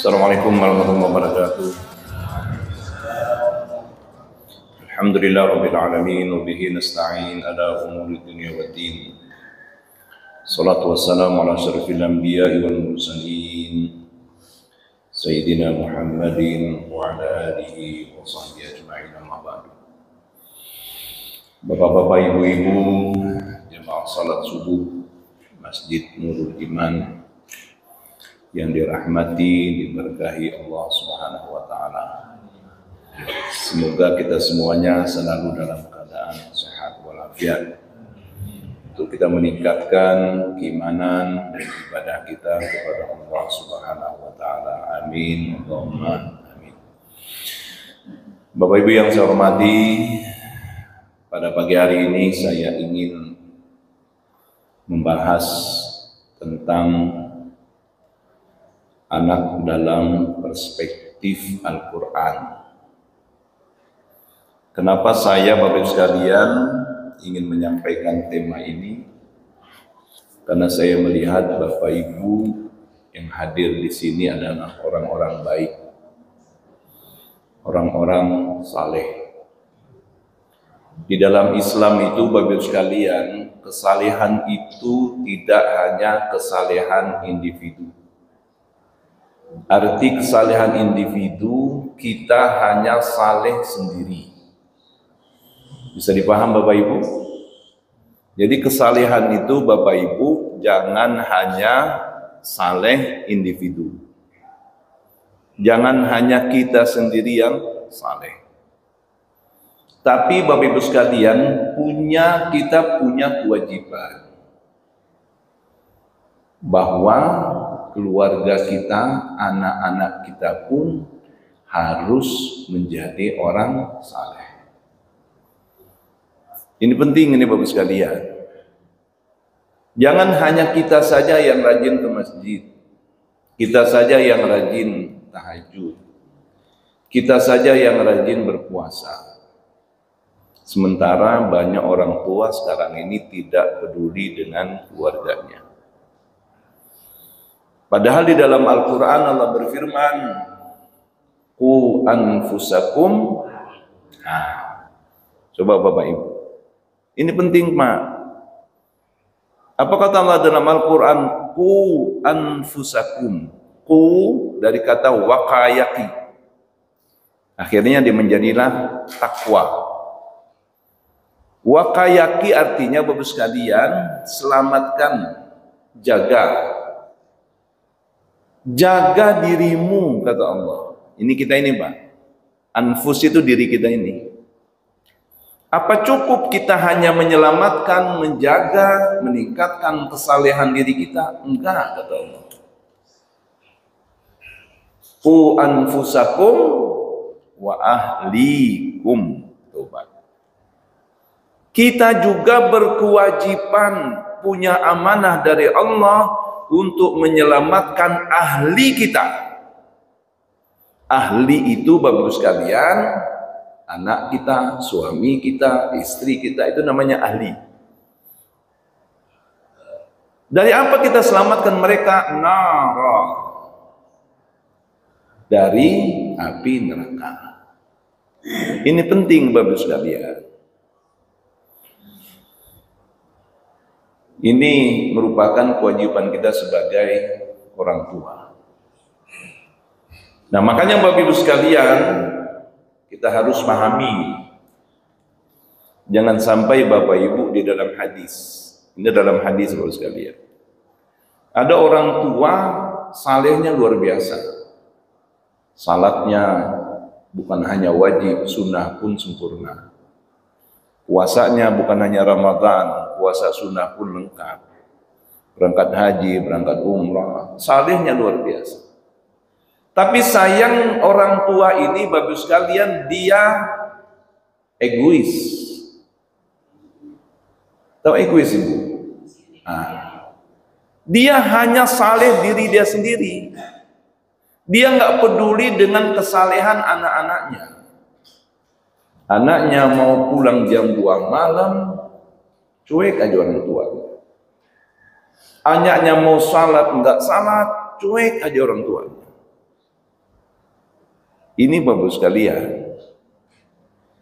Assalamualaikum warahmatullahi wabarakatuh. Alhamdulillah rabbil alamin wa bihi nasta'in ala umuri dunya waddin. Salatu wassalamu ala asyrafil anbiya'i wal mursalin Sayyidina Muhammadin wa ala alihi wa sahbihi ajma'in, amma ba'du. Bapak-bapak, ibu-ibu, jemaah salat subuh Masjid Nurul Iman yang dirahmati, diberkahi Allah Subhanahu wa taala. Semoga kita semuanya selalu dalam keadaan sehat walafiat untuk kita meningkatkan keimanan dan ibadah kita kepada Allah Subhanahu wa taala. Amin. Allahumma amin. Bapak Ibu yang saya hormati, pada pagi hari ini saya ingin membahas tentang anak dalam perspektif Al-Quran. Kenapa saya, Bapak Ibu sekalian, ingin menyampaikan tema ini? Karena saya melihat Bapak Ibu yang hadir di sini adalah orang-orang baik, orang-orang saleh. Di dalam Islam itu, Bapak Ibu sekalian, kesalehan itu tidak hanya kesalehan individu. Arti kesalehan individu, kita hanya saleh sendiri. Bisa dipaham Bapak Ibu? Jadi kesalehan itu Bapak Ibu jangan hanya saleh individu. Jangan hanya kita sendiri yang saleh. Tapi Bapak Ibu sekalian, kita punya kewajiban bahwa keluarga kita, anak-anak kita pun harus menjadi orang saleh. Ini penting ini Bapak sekalian. Jangan hanya kita saja yang rajin ke masjid, kita saja yang rajin tahajud, kita saja yang rajin berpuasa. Sementara banyak orang tua sekarang ini tidak peduli dengan keluarganya. Padahal di dalam Al-Quran Allah berfirman, Qu anfusakum. Coba Bapak Ibu, ini penting Pak. Apa kata Allah dalam Al-Quran? Qu anfusakum. Qu dari kata waqayaki, akhirnya dia menjadilah takwa. Waqayaki artinya Bapak sekalian, selamatkan, jaga. Jaga dirimu, kata Allah. Ini kita ini Pak. Anfus itu diri kita ini. Apa cukup kita hanya menyelamatkan, menjaga, meningkatkan kesalehan diri kita? Enggak, kata Allah. Qu anfusakum wa ahlikum. Tuh, kita juga berkewajiban, punya amanah dari Allah untuk menyelamatkan ahli kita. Ahli itu Bapak Ibu sekalian, anak kita, suami kita, istri kita, itu namanya ahli. Dari apa kita selamatkan mereka? Nara, dari api neraka. Ini penting Bapak Ibu sekalian. Ini merupakan kewajiban kita sebagai orang tua. Nah, makanya Bapak Ibu sekalian, kita harus pahami. Jangan sampai Bapak Ibu di dalam hadis. Ini dalam hadis Bapak Ibu sekalian. Ada orang tua salehnya luar biasa. Salatnya bukan hanya wajib, sunnah pun sempurna. Puasanya bukan hanya Ramadan, puasa sunnah pun lengkap. Berangkat haji, berangkat umrah, salehnya luar biasa. Tapi sayang orang tua ini Bapak sekalian, dia egois. Tahu egois Ibu? Dia hanya saleh diri dia sendiri. Dia nggak peduli dengan kesalehan anak-anaknya. Anaknya mau pulang jam 2 malam, cuek aja orang tua. Anaknya mau salat, enggak salat, cuek aja orang tua. Ini Bapak sekalian.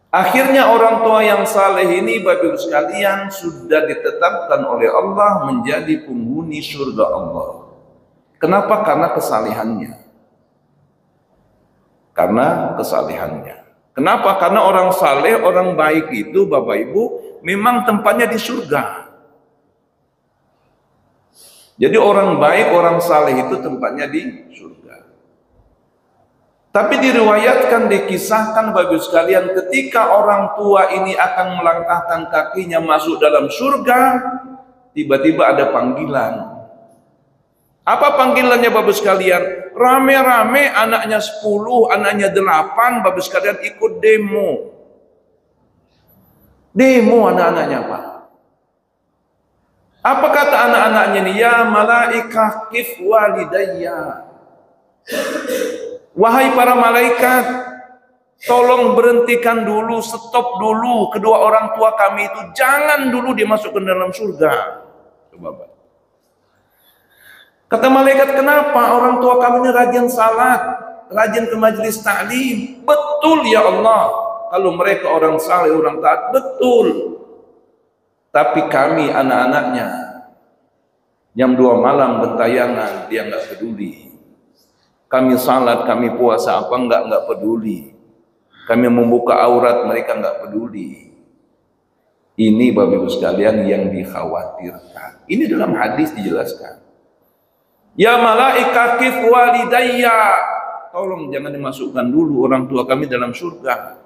Akhirnya orang tua yang saleh ini Bapak sekalian sudah ditetapkan oleh Allah menjadi penghuni surga Allah. Kenapa? Karena kesalehannya. Karena kesalehannya. Kenapa? Karena orang saleh, orang baik itu Bapak Ibu memang tempatnya di surga. Jadi orang baik, orang saleh itu tempatnya di surga. Tapi diriwayatkan, dikisahkan Bapak sekalian, ketika orang tua ini akan melangkahkan kakinya masuk dalam surga, tiba-tiba ada panggilan. Apa panggilannya Bapak sekalian? Rame-rame anaknya 10, anaknya 8, Bapak sekalian ikut demo. Demo anak-anaknya Pak. Apa kata anak-anaknya ini? Ya malaikah kif walidayya. Wahai para malaikat, tolong berhentikan dulu, stop dulu kedua orang tua kami itu, jangan dulu dimasukkan dalam surga. Coba Pak. Kata malaikat, kenapa? Orang tua kami ini rajin salat, rajin ke majelis ta'lim. Betul ya Allah, kalau mereka orang saleh, orang taat, betul. Tapi kami anak-anaknya jam 2 malam bentayangan, dia nggak peduli. Kami salat, kami puasa apa nggak peduli. Kami membuka aurat, mereka nggak peduli. Ini Bapak Ibu sekalian yang dikhawatirkan. Ini dalam hadis dijelaskan. Ya malaikat kif walidayya, tolong jangan dimasukkan dulu orang tua kami dalam surga.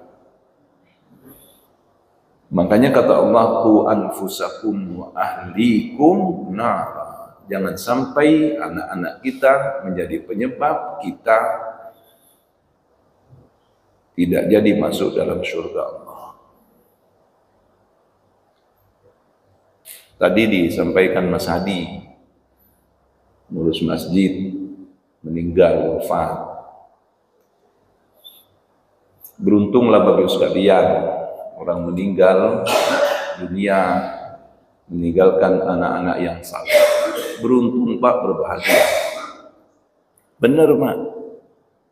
Makanya kata Allah, qu anfusakum wa ahlikum nar. Jangan sampai anak-anak kita menjadi penyebab kita tidak jadi masuk dalam surga Allah. Tadi disampaikan Mas Hadi, ngurus masjid, meninggal, wafat. Beruntunglah Bapak sekalian, orang meninggal dunia meninggalkan anak-anak yang saleh. Beruntung Pak, berbahagia. Benar Pak.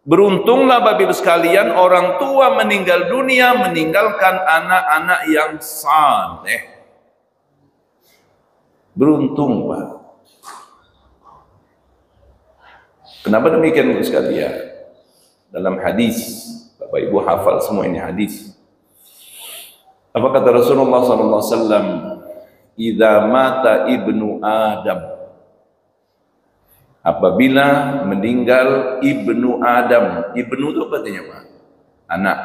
Beruntunglah Bapak sekalian, orang tua meninggal dunia meninggalkan anak-anak yang saleh. Beruntung Pak. Kenapa demikian Bapak sekalian? Dalam hadis, Bapak Ibu hafal semua ini hadis. Apa kata Rasulullah SAW? Idza mata ibnu Adam. Apabila meninggal ibnu Adam. Ibnu itu apa artinya Pak? Anak.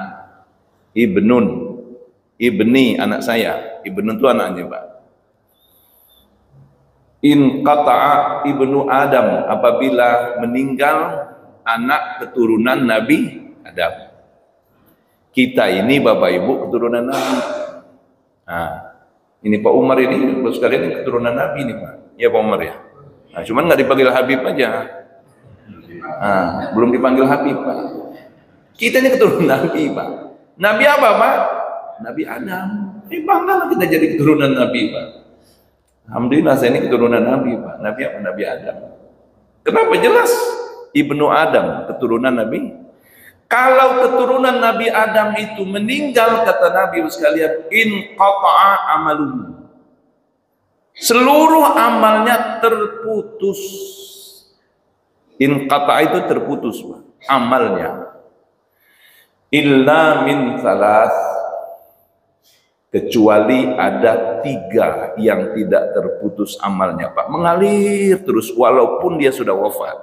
Ibnun. Ibni, anak saya. Ibnu itu anaknya Pak. In qata'a ibnu Adam. Apabila meninggal anak keturunan Nabi Adam. Kita ini Bapak Ibu keturunan Nabi. Nah, ini Pak Umar ini, Bapak sekalian ini keturunan Nabi ini Pak. Ya Pak Umar ya. Nah, cuman nggak dipanggil Habib aja. Nah, belum dipanggil Habib Pak. Kita ini keturunan Nabi Pak. Nabi apa Pak? Nabi Adam. Banggalah kita jadi keturunan Nabi Pak. Alhamdulillah saya ini keturunan Nabi Pak. Nabi apa? Nabi Adam. Kenapa? Jelas Ibnu Adam, keturunan Nabi. Kalau keturunan Nabi Adam itu meninggal, kata Nabi sekalian, in qata'a amaluhu. Seluruh amalnya terputus. In qata'a itu terputus, Pak. Amalnya. Illa min salas. Kecuali ada 3 yang tidak terputus amalnya, Pak. Mengalir terus walaupun dia sudah wafat.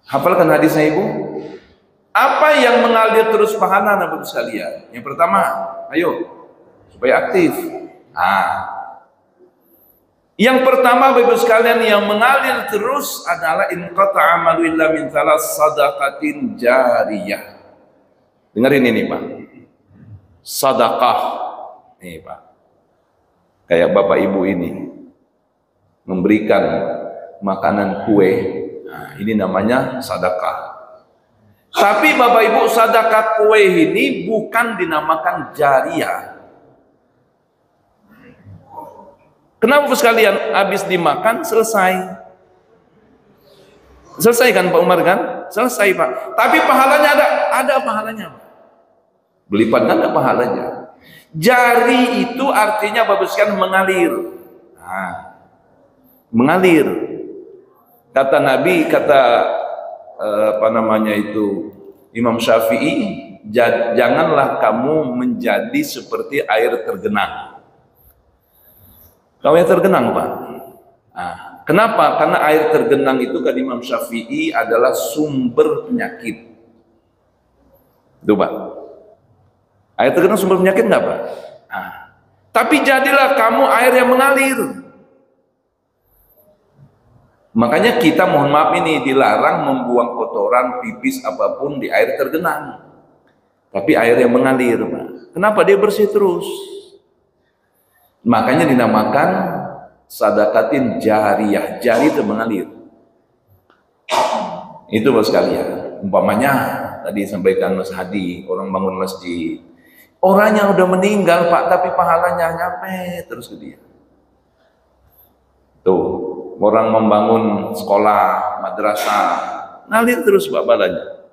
Hafalkan hadisnya Ibu. Apa yang mengalir terus pahala Bapak sekalian? Yang pertama, ayo supaya aktif. Yang pertama Bapak sekalian yang mengalir terus adalah in qata'a amalu illa min salas sadaqatin jariyah. Dengerin ini Pak. Sedekah. Nih Pak. Kayak Bapak Ibu ini memberikan makanan kue. Nah, ini namanya sedekah. Tapi Bapak Ibu, sedekah kue ini bukan dinamakan jariyah. Kenapa sekalian? Habis dimakan selesai. Selesai kan Pak Umar kan? Selesai Pak. Tapi pahalanya ada pahalanya. Berlipat kan ada pahalanya. Jari itu artinya baguskan mengalir. Nah, mengalir. Kata Nabi, kata Imam Syafi'i, janganlah kamu menjadi seperti air tergenang. Kau yang tergenang Pak. Nah, kenapa? Karena air tergenang itu kata Imam Syafi'i adalah sumber penyakit. Itu Pak. Air tergenang sumber penyakit nggak Pak? Nah, tapi jadilah kamu air yang mengalir. Makanya kita mohon maaf ini dilarang membuang kotoran, pipis apapun di air tergenang. Tapi air yang mengalir Pak. Kenapa? Dia bersih terus. Makanya dinamakan sadaqatin jariyah. Jari itu mengalir. Itu Bapak sekalian. Umpamanya tadi sampaikan Mas Hadi, orang bangun masjid. Orang yang udah meninggal Pak, tapi pahalanya nyampe terus ke dia. Tuh, orang membangun sekolah, madrasah, ngalir terus Pak pahalanya.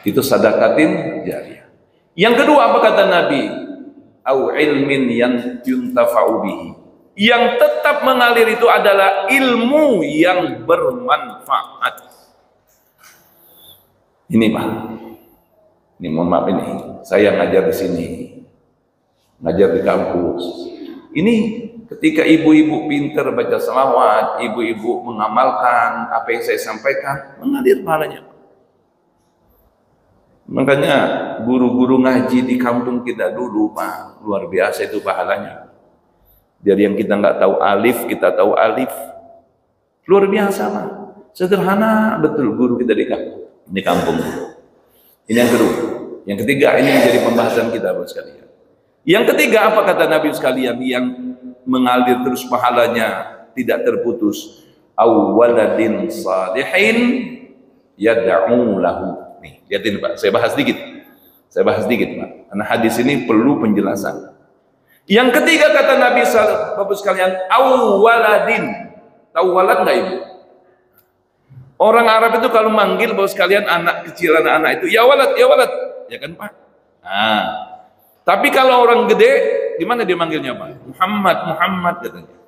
Itu sadaqatin jariyah. Yang kedua apa kata Nabi? Au ilmin yang yuntafa'u bihi. Yang tetap mengalir itu adalah ilmu yang bermanfaat. Ini Pak. Ini mohon maaf ini, saya ngajar di sini, ngajar di kampus. Ini ketika ibu-ibu pintar baca selawat, ibu-ibu mengamalkan apa yang saya sampaikan, mengalir pahalanya. Makanya guru-guru ngaji di kampung kita dulu Pak, luar biasa itu pahalanya. Dari yang kita nggak tahu alif, kita tahu alif. Luar biasa Pak. Sederhana betul guru kita di kampung. Ini yang kedua. Yang ketiga, ini menjadi pembahasan kita Bapak sekalian. Yang ketiga apa kata Nabi sekalian yang mengalir terus pahalanya tidak terputus? Awaladin salihin yad'u lahu. Nih, lihatin Pak, saya bahas dikit Pak. Karena hadis ini perlu penjelasan. Yang ketiga kata Nabi Bapak sekalian, awaladin. Tahu walad enggak Ibu? Orang Arab itu kalau manggil Bapak sekalian anak kecil, anak-anak itu ya walad, ya kan Pak? Nah, tapi kalau orang gede, gimana dia manggilnya Pak? Muhammad katanya.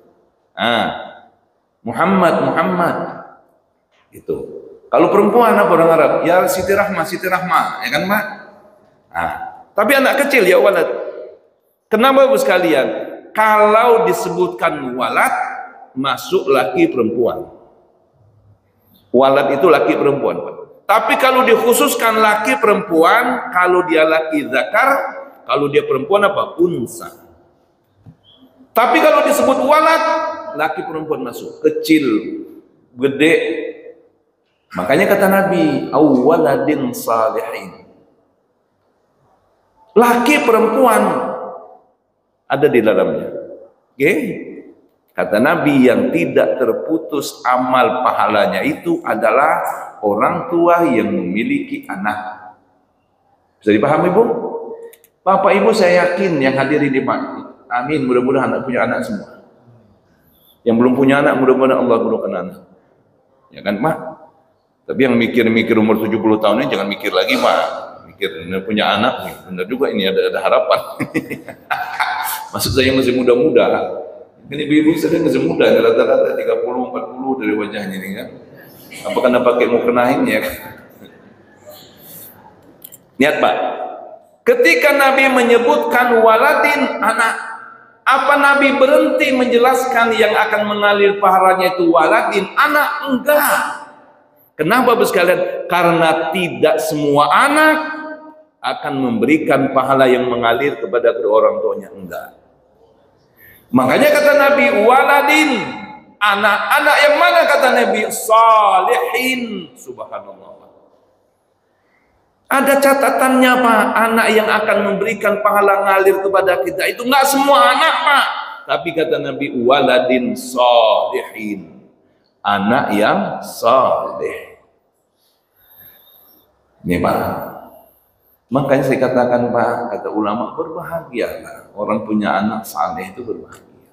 Nah, Muhammad. Itu. Kalau perempuan apa orang Arab? Ya Siti Rahmah, ya kan Pak? Nah, tapi anak kecil ya walad. Kenapa Bapak sekalian? Kalau disebutkan walad, masuk laki perempuan. Walad itu laki perempuan Pak. Tapi kalau dikhususkan laki perempuan, kalau dia laki zakar, kalau dia perempuan apa? Unsa. Tapi kalau disebut walad, laki perempuan masuk, kecil, gede. Makanya kata Nabi, awaladin salihin. Laki perempuan ada di dalamnya. Oke? Kata Nabi yang tidak terputus amal pahalanya itu adalah orang tua yang memiliki anak. Bisa dipahami Bu? Bapak Ibu saya yakin yang hadir di Pak. Amin, mudah-mudahan punya anak semua. Yang belum punya anak mudah-mudahan Allah berikan anak. Ya kan Pak? Tapi yang mikir-mikir umur 70 tahun ini jangan mikir lagi Pak. Mikir punya anak, benar juga ini ada harapan. Maksud saya masih muda-muda. Ini ibu-ibu sedang masih muda, rata-rata 30-40 dari wajahnya ini kan. Apakah anda pakai mau kenain ya? Lihat Pak, ketika Nabi menyebutkan waladin anak, apa Nabi berhenti menjelaskan yang akan mengalir pahalanya itu waladin anak? Enggak. Kenapa Bapak sekalian? Karena tidak semua anak akan memberikan pahala yang mengalir kepada kedua orang tuanya, enggak. Makanya kata Nabi waladin, anak-anak yang mana kata Nabi? Salihin. Subhanallah. Ada catatannya Pak, anak yang akan memberikan pahala ngalir kepada kita itu enggak semua anak Pak. Tapi kata Nabi waladin salihin, anak yang saleh. Ini Pak. Makanya saya katakan Pak, kata ulama, berbahagialah orang punya anak saleh itu berbahagia.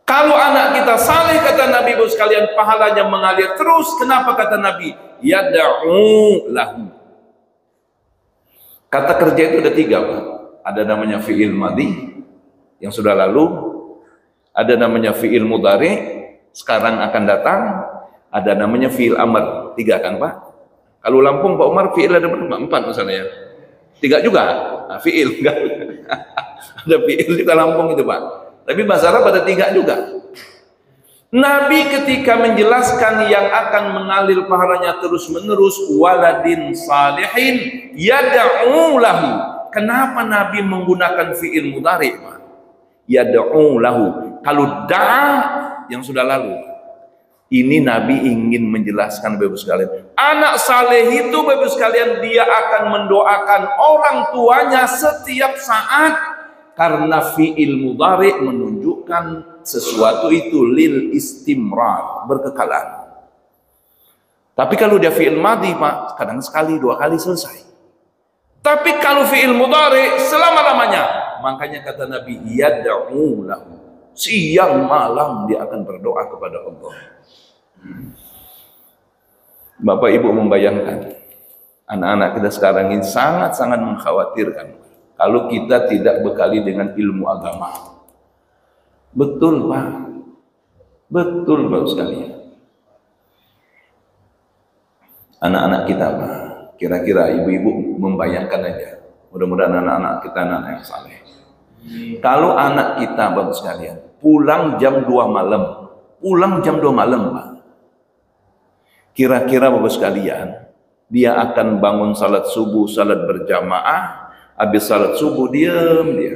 Kalau anak kita saleh, kata Nabi bos sekalian, pahalanya mengalir terus. Kenapa kata Nabi? Yad'u lahu. Kata kerja itu ada 3, Pak. Ada namanya fi'il madhi yang sudah lalu, ada namanya fi'il mudhari sekarang akan datang, ada namanya fi'il amr. 3 kan, Pak? Kalau Lampung Pak Umar fi'il ada berapa? 4 misalnya ya. 3 juga. Nah, fi'il enggak. Ada fi'il di Lampung itu, Pak. Tapi bahasa Arab ada 3 juga. Nabi ketika menjelaskan yang akan mengalir pahalanya terus-menerus, waladin salihin yad'u lahu. Kenapa Nabi menggunakan fi'il mudhari, Pak? Yad'u lahu. Kalau da'a yang sudah lalu. Ini Nabi ingin menjelaskan Bapak sekalian. Anak saleh itu Bapak sekalian, dia akan mendoakan orang tuanya setiap saat. Karena fi'il mudhari menunjukkan sesuatu itu lil istimrar, berkekalan. Tapi kalau dia fi'il madhi, Pak, kadang sekali, 2 kali selesai. Tapi kalau fi'il mudhari selama-lamanya, makanya kata Nabi, yad'u lahu. Siang malam dia akan berdoa kepada Allah. Bapak Ibu membayangkan, anak-anak kita sekarang ini sangat-sangat mengkhawatirkan kalau kita tidak bekali dengan ilmu agama. Betul, Pak. Betul, Bapak sekalian. Anak-anak kita, Pak, kira-kira ibu-ibu membayangkan aja. Mudah-mudahan anak-anak kita anak yang saleh. Kalau anak kita, Bapak sekalian, pulang jam 2 malam, Pak. Kira-kira Bapak sekalian, dia akan bangun salat subuh, salat berjamaah. Habis salat subuh diam dia.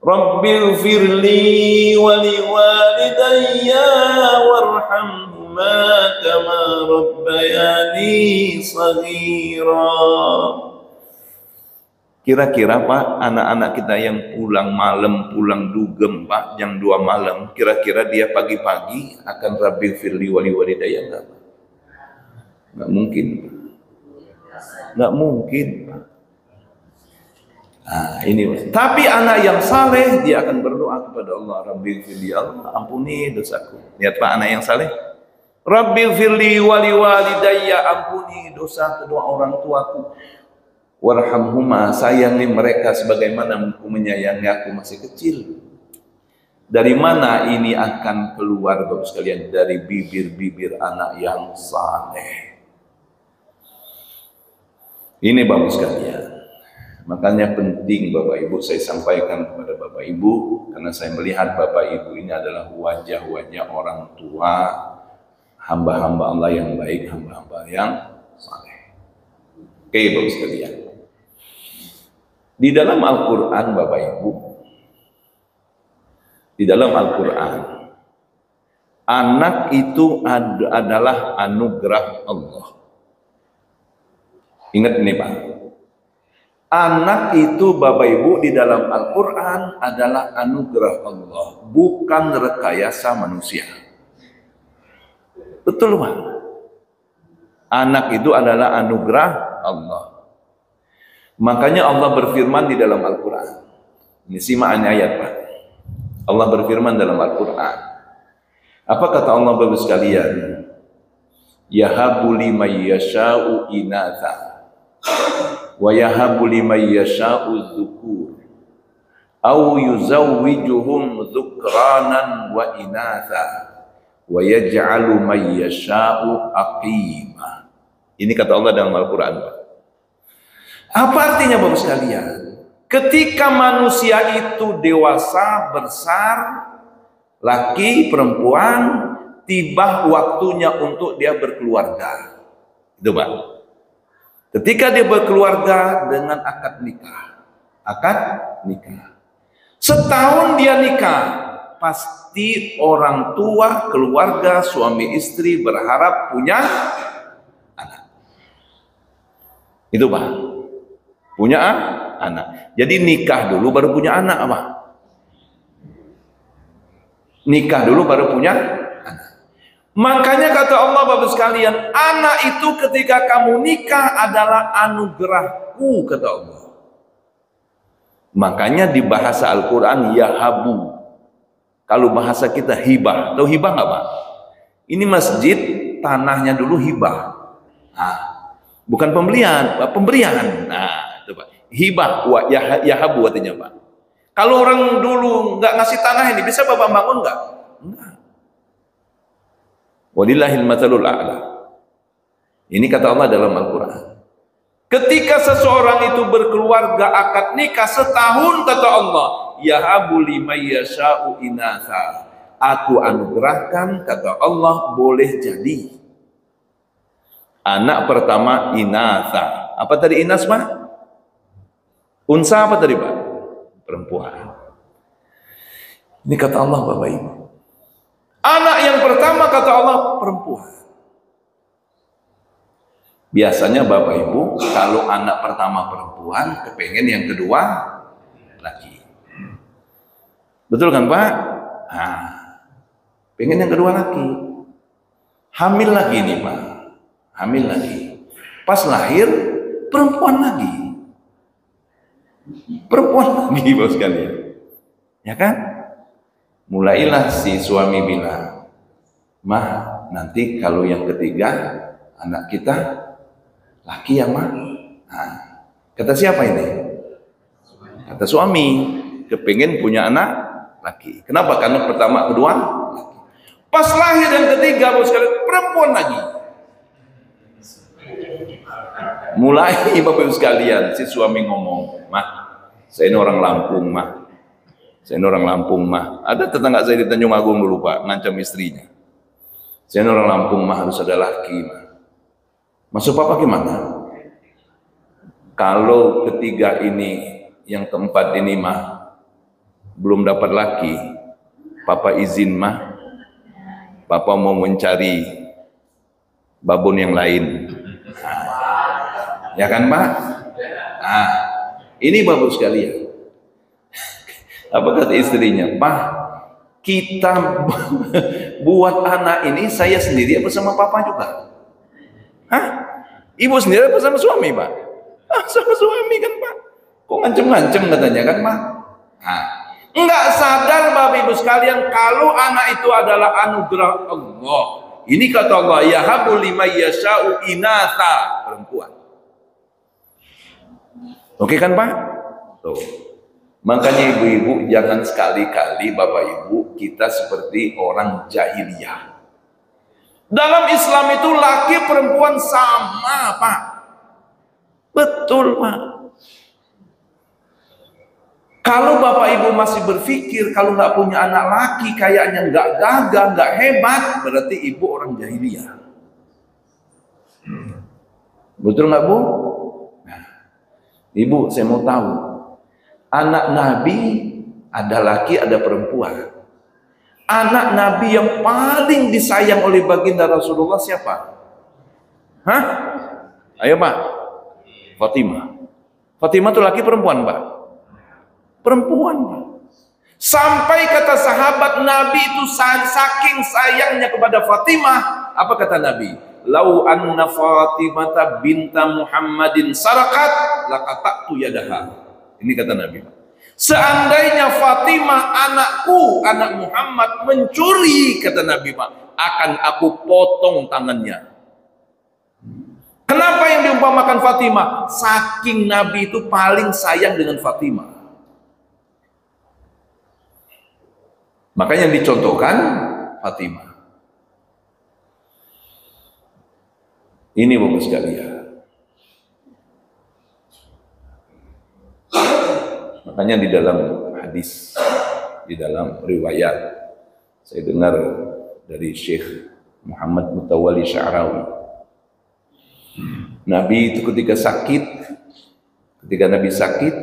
Rabbil firli wa liwalidayya warhamhuma kama rabbayani shaghira. Kira-kira Pak, anak-anak kita yang pulang malam, pulang dugem Pak, jam 2 malam, kira-kira dia pagi-pagi akan Rabbil firli wa liwalidayya enggak, Pak? Enggak mungkin, Pak. Enggak mungkin, Pak. Nah, ini. Tapi anak yang saleh dia akan berdoa kepada Allah, Rabbil firli, Allah ampuni dosaku. Lihat Pak, anak yang saleh, Rabbil firli wa liwalidayya, ampuni dosa kedua orang tuaku. Warhamhuma, sayangi mereka sebagaimana aku menyayangi aku masih kecil. Dari mana ini akan keluar Bapak sekalian? Dari bibir-bibir anak yang saleh. Ini Bapak sekalian. Makanya penting Bapak Ibu saya sampaikan kepada Bapak Ibu, karena saya melihat Bapak Ibu ini adalah wajah-wajah orang tua, hamba-hamba Allah yang baik, hamba-hamba yang saleh. Oke Bapak sekalian. Di dalam Al-Quran Bapak Ibu, di dalam Al-Quran, anak itu adalah anugerah Allah. Ingat ini Pak. Anak itu Bapak Ibu di dalam Al-Quran adalah anugerah Allah, bukan rekayasa manusia. Betul Pak? Anak itu adalah anugerah Allah. Makanya Allah berfirman di dalam Al-Quran. Ini simak ayat Pak. Allah berfirman dalam Al-Quran. Apa kata Allah Bapak sekalian? Yahabu liman yasha'u inatha wa yahabu liman yasha'u dhukur au yuzawwijuhum dhukranan wa inatha wa yaj'alu man yasha'u aqima. Ini kata Allah dalam Al-Quran. Apa artinya Bapak sekalian? Ketika manusia itu dewasa, besar, laki, perempuan, tiba waktunya untuk dia berkeluarga. Itu Pak. Ketika dia berkeluarga dengan akad nikah. Akad nikah. Setahun dia nikah, pasti orang tua, keluarga, suami istri berharap punya anak. Itu Pak. Punya anak. Jadi nikah dulu baru punya anak apa? Nikah dulu baru punya anak. Makanya kata Allah Bapak sekalian, anak itu ketika kamu nikah adalah anugerahku kata Allah. Makanya di bahasa Al-Quran yahabu. Kalau bahasa kita hibah. Tahu hibah nggak Pak? Ini masjid tanahnya dulu hibah. Nah, bukan pembelian, pemberian. Nah, itu Pak. Hibah, yahabu artinya Pak. Kalau orang dulu nggak ngasih tanah ini, bisa Bapak bangun nggak? Enggak. Walillahil matsalul a'la. Ini kata Allah dalam Al-Quran. Ketika seseorang itu berkeluarga akad nikah setahun, kata Allah, yahabu liman yasha'u inatha. Aku anugerahkan, kata Allah, boleh jadi anak pertama inatha. Apa tadi inas Pak? Unsa apa tadi Pak? Perempuan. Ini kata Allah Bapak Ibu. Anak yang pertama kata Allah perempuan. Biasanya Bapak Ibu kalau anak pertama perempuan, kepengen yang kedua laki. Betul kan Pak? Nah, pengen yang kedua laki. Hamil lagi nih Pak. Hamil lagi. Pas lahir perempuan lagi. Perempuan lagi bos sekalian. Ya kan? Mulailah si suami bilang, "Mah, nanti kalau yang ketiga anak kita laki ya Mah." Nah, kata siapa ini? Kata suami, kepengen punya anak laki. Kenapa? Karena pertama, kedua laki. Pas lahir yang ketiga bos sekalian, perempuan lagi. Mulai Bapak Ibu sekalian, si suami ngomong, "Mah, saya ini orang Lampung, Mah. Saya ini orang Lampung, Mah." Ada tetangga saya di Tanjung Agung dulu, Pak, ngancam istrinya. "Saya ini orang Lampung, Mah, harus ada laki, Mah." Maksud Papa gimana? Kalau ketiga ini, yang keempat ini, Mah, belum dapat laki, Papa izin, Mah. Papa mau mencari babon yang lain. Nah, ya kan, Pak? Nah, ini Bapak sekalian. Apa kata istrinya? "Pak, kita buat anak ini saya sendiri apa sama Papa juga?" Hah? Ibu sendiri apa sama suami Pak? Ah, sama suami kan Pak. Kok ngancem-ngancem katanya kan Pak? Nah, enggak sadar Bapak Ibu sekalian kalau anak itu adalah anugerah Allah. Ini kata Allah, yahabu liman yasha'u inatha, perempuan. Oke kan Pak? Tuh. Makanya ibu-ibu jangan sekali-kali Bapak Ibu kita seperti orang jahiliyah. Dalam Islam itu laki perempuan sama Pak. Betul Pak. Kalau Bapak Ibu masih berpikir kalau nggak punya anak laki kayaknya nggak gagah, nggak hebat, berarti ibu orang jahiliyah. Betul nggak Bu? Nah, Ibu saya mau tahu. Anak Nabi ada laki, ada perempuan. Anak Nabi yang paling disayang oleh baginda Rasulullah siapa? Hah? Ayo Pak. Fatimah. Fatimah itu laki perempuan Pak? Perempuan Pak. Sampai kata sahabat Nabi itu saking sayangnya kepada Fatimah. Apa kata Nabi? "Lau anna Fatimata binta Muhammadin sarakat laqata'tu yadaha." Ini kata Nabi. Seandainya Fatimah anakku, anak Muhammad mencuri, kata Nabi Pak, akan aku potong tangannya. Kenapa yang diumpamakan Fatimah? Saking Nabi itu paling sayang dengan Fatimah. Makanya yang dicontohkan Fatimah. Ini Bapak sekalian. Makanya di dalam hadis, di dalam riwayat, saya dengar dari Syekh Muhammad Mutawalli Sya'rawi. Nabi itu ketika Nabi sakit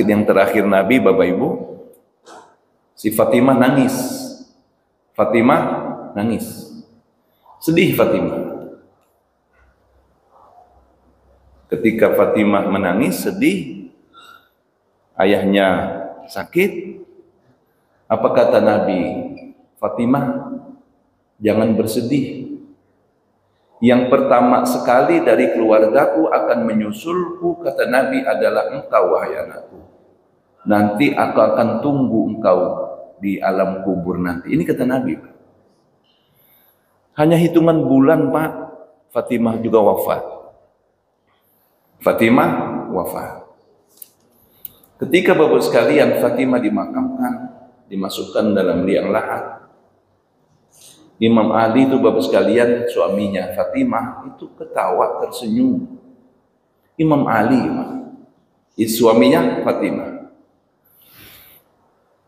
yang terakhir Nabi, Bapak Ibu, si Fatimah nangis. Fatimah nangis. Sedih Fatimah. Ketika Fatimah menangis, sedih, ayahnya sakit, apa kata Nabi? "Fatimah, jangan bersedih. Yang pertama sekali dari keluargaku akan menyusulku," kata Nabi, "adalah engkau wahai anakku." nanti aku akan tunggu engkau di alam kubur nanti. Ini kata Nabi. Hanya hitungan bulan Pak, Fatimah juga wafat. Fatimah wafat. Ketika Bapak sekalian Fatimah dimakamkan, dimasukkan dalam liang lahat, Imam Ali itu Bapak sekalian suaminya Fatimah itu ketawa tersenyum. Imam Ali, suaminya Fatimah.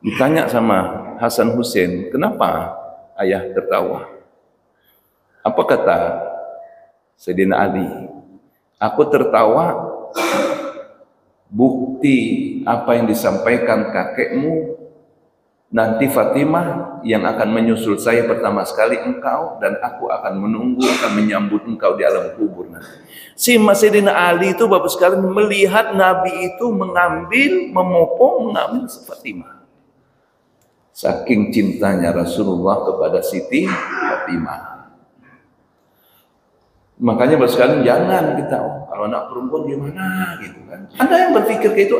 Ditanya sama Hasan Hussein, kenapa ayah tertawa? Apa kata Sayyidina Ali? Aku tertawa bukti apa yang disampaikan kakekmu, nanti Fatimah yang akan menyusul saya pertama sekali engkau, dan aku akan menunggu, akan menyambut engkau di alam kubur nanti. Si Sayyidina Ali itu Bapak sekalian melihat Nabi itu memopong mengambil Fatimah. Saking cintanya Rasulullah kepada Siti Fatimah. Makanya Bapak sekalian jangan kita, kalau anak perempuan gimana gitu kan. Ada yang berpikir kayak itu,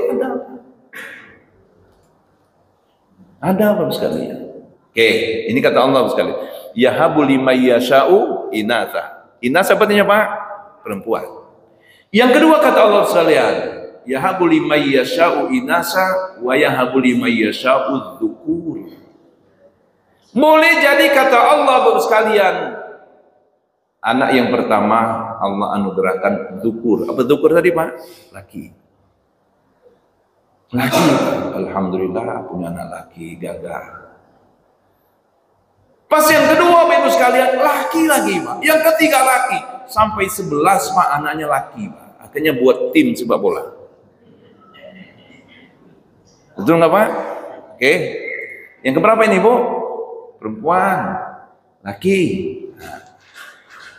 ada Bapak sekalian. Oke, ini kata Allah Bapak sekalian. Yahabu liman yasha'u inatha. Inatha artinya Pak? Perempuan. Yang kedua kata Allah sekalian, yahabu liman yasha'u inatha wa yahabu liman yasha'u dzukur. Boleh jadi kata Allah Bapak sekalian, anak yang pertama Allah anugerahkan dzukur. Apa dzukur tadi Pak? Laki. Laki. Alhamdulillah punya anak laki, gagah. Pas yang kedua Bapak sekalian, laki lagi Pak. Yang ketiga laki. Sampai 11 Pak anaknya laki Pak. Akhirnya buat tim sepak bola. Betul nggak Pak? Oke. Yang keberapa ini Bu? Perempuan. Laki.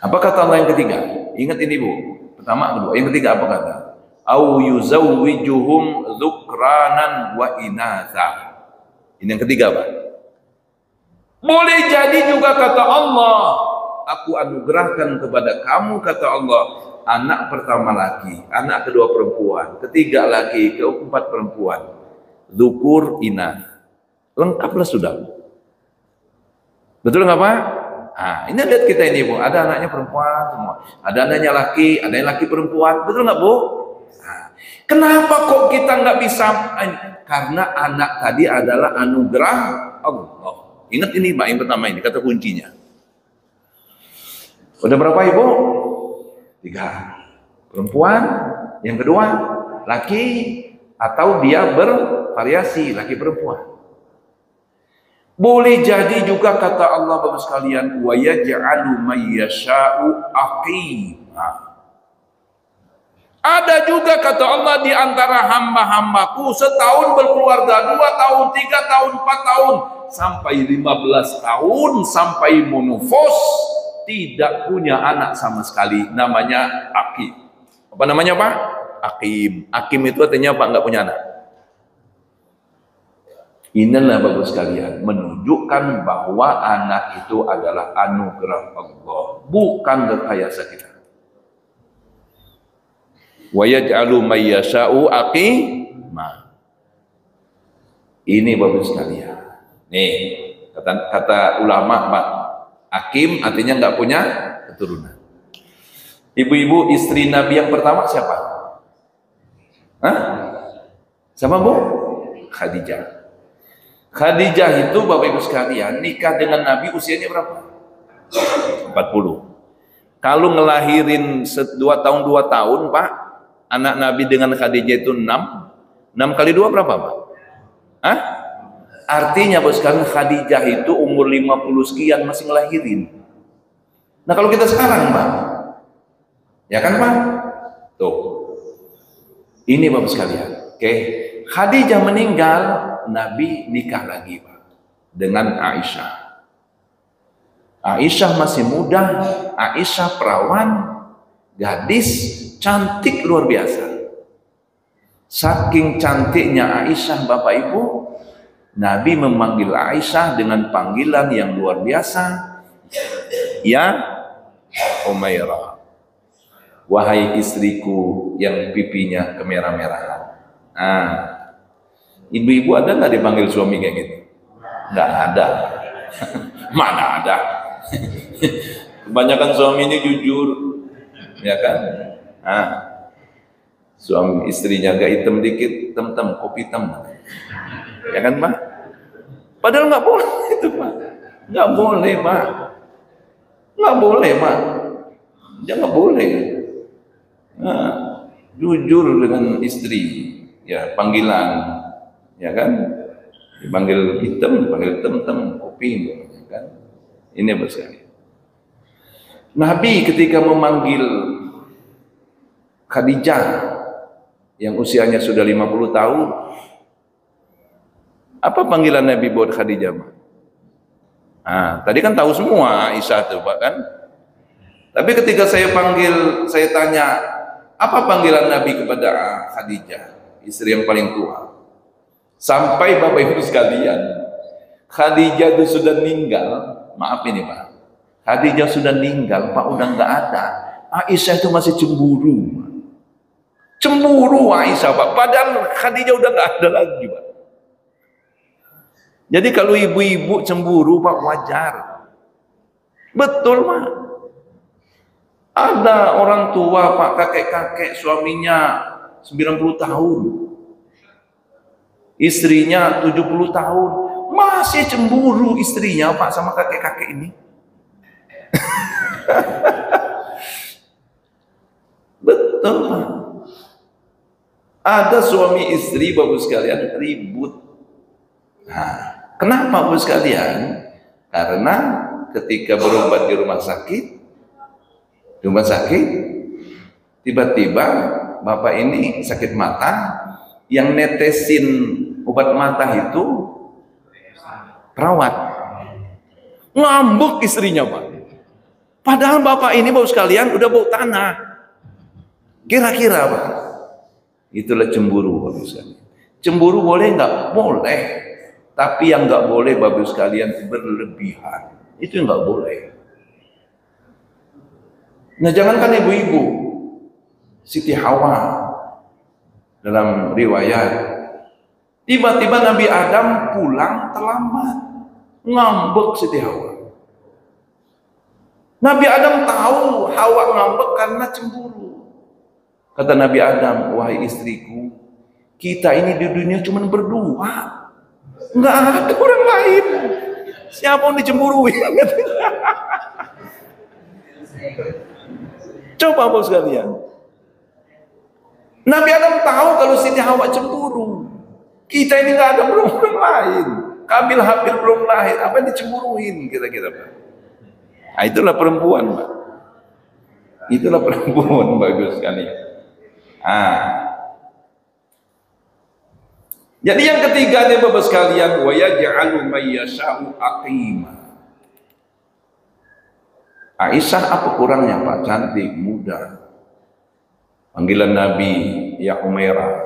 Apa kata Allah yang ketiga? Ingat ini Bu. Pertama, kedua. Yang ketiga apa kata? Au yuzawwijuhum dzukranan wa inatha. Ini yang ketiga Pak. Boleh jadi juga kata Allah, aku anugerahkan kepada kamu kata Allah, anak pertama laki, anak kedua perempuan, ketiga laki, keempat perempuan. Dzukur inath. Lengkaplah sudah. Betul nggak Pak? Nah, ini lihat kita ini Bu, ada anaknya perempuan semua, ada anaknya laki, ada yang laki perempuan, betul nggak Bu? Nah, kenapa kok kita nggak bisa? Karena anak tadi adalah anugerah Allah. Ingat ini Pak, yang pertama ini kata kuncinya. Udah berapa Ibu? 3. Perempuan, yang kedua laki, atau dia bervariasi laki perempuan. Boleh jadi juga kata Allah Bapak sekalian, wa yaj'alu may yasha'u aqima. Ada juga kata Allah di antara hamba-hambaku setahun berkeluarga, 2 tahun, 3 tahun, 4 tahun, sampai 15 tahun, sampai monofos, tidak punya anak sama sekali. Namanya Aqim. Apa namanya Pak? Aqim. Aqim itu artinya Pak nggak punya anak. Inilah Bapak sekalian, menunjukkan bahwa anak itu adalah anugerah Allah, bukan rekayasa kita. Wa yaj'alu may yasha'u aqima. Ini Bapak sekalian. Nih, kata ulama Pak, Aqim artinya nggak punya keturunan. Ibu-ibu istri Nabi yang pertama siapa? Hah? Siapa Bu? Khadijah. Khadijah itu Bapak Ibu sekalian nikah dengan Nabi usianya berapa? 40. Kalau ngelahirin 2 tahun 2 tahun Pak, anak Nabi dengan Khadijah itu 6. 6 kali 2 berapa Pak? Hah? Artinya Bapak sekalian Khadijah itu umur 50 sekian masih ngelahirin. Nah kalau kita sekarang Pak, ya kan Pak? Tuh. Ini Bapak sekalian. Oke. Khadijah meninggal, Nabi nikah lagi Pak dengan Aisyah. Aisyah masih muda, Aisyah perawan, gadis, cantik luar biasa. Saking cantiknya Aisyah Bapak Ibu, Nabi memanggil Aisyah dengan panggilan yang luar biasa. Ya Umairah, wahai istriku yang pipinya kemerah-merahan. Nah, Ibu-ibu ada nggak dipanggil suami kayak gitu? Nggak ada. Mana ada? Kebanyakan suami ini jujur, ya kan? Nah, suami istrinya agak hitam dikit, tem-tem, kopi hitam, ya kan Pak? Padahal nggak boleh itu Pak, nggak boleh Pak, nggak boleh Pak, jangan boleh. Nah, jujur dengan istri, ya panggilan, ya kan? Dipanggil hitam, dipanggil tem-tem, kopi, ya kan? Ini apa sekali. Nabi ketika memanggil Khadijah yang usianya sudah 50 tahun, apa panggilan Nabi buat Khadijah? Nah, tadi kan tahu semua Aisyah tuh Pak kan? Tapi ketika saya panggil, saya tanya, apa panggilan Nabi kepada Khadijah, istri yang paling tua? Sampai Bapak Ibu sekalian, Khadijah itu sudah meninggal, maaf ini Pak, Khadijah sudah meninggal, Pak, udah nggak ada. Aisyah itu masih cemburu. Cemburu Aisyah, Pak. Padahal Khadijah udah nggak ada lagi, Pak. Jadi kalau ibu-ibu cemburu, Pak, wajar. Betul, Pak. Ada orang tua, Pak, kakek-kakek, suaminya 90 tahun. Istrinya 70 tahun. Masih cemburu istrinya, Pak, sama kakek-kakek ini. Betul Pak. Ada suami istri Bapak sekalian ribut. Nah, kenapa Bapak sekalian? Karena ketika berobat di rumah sakit, tiba-tiba Bapak ini sakit mata, yang netesin obat mata itu perawat. Ngambek istrinya Pak. Padahal Bapak ini Bapak sekalian udah bau tanah. Kira-kira Pak, itulah cemburu Bapak sekalian. Cemburu boleh nggak? Boleh. Tapi yang nggak boleh Bapak sekalian berlebihan. Itu yang nggak boleh. Nah jangankan ibu-ibu, Siti Hawa dalam riwayat, tiba-tiba Nabi Adam pulang terlambat, ngambek Siti Hawa. Nabi Adam tahu Hawa ngambek karena cemburu. Kata Nabi Adam, wahai istriku, kita ini di dunia cuma berdua, nggak ada orang lain. Siapa yang dicemburui? Coba Bapak sekalian. Nabi Adam tahu kalau Siti Hawa cemburu. Kita ini nggak ada orang lain. Kabil Habil belum lahir, apa yang dicemburuin kita Pak? Nah, itulah perempuan Pak. Itulah perempuan bagus sekali. Jadi yang ketiga nih Bapak sekalian, wa yaj'alu may yasha'u aqima. Aisyah apa kurangnya Pak? Cantik, muda. Panggilan Nabi ya Umairah.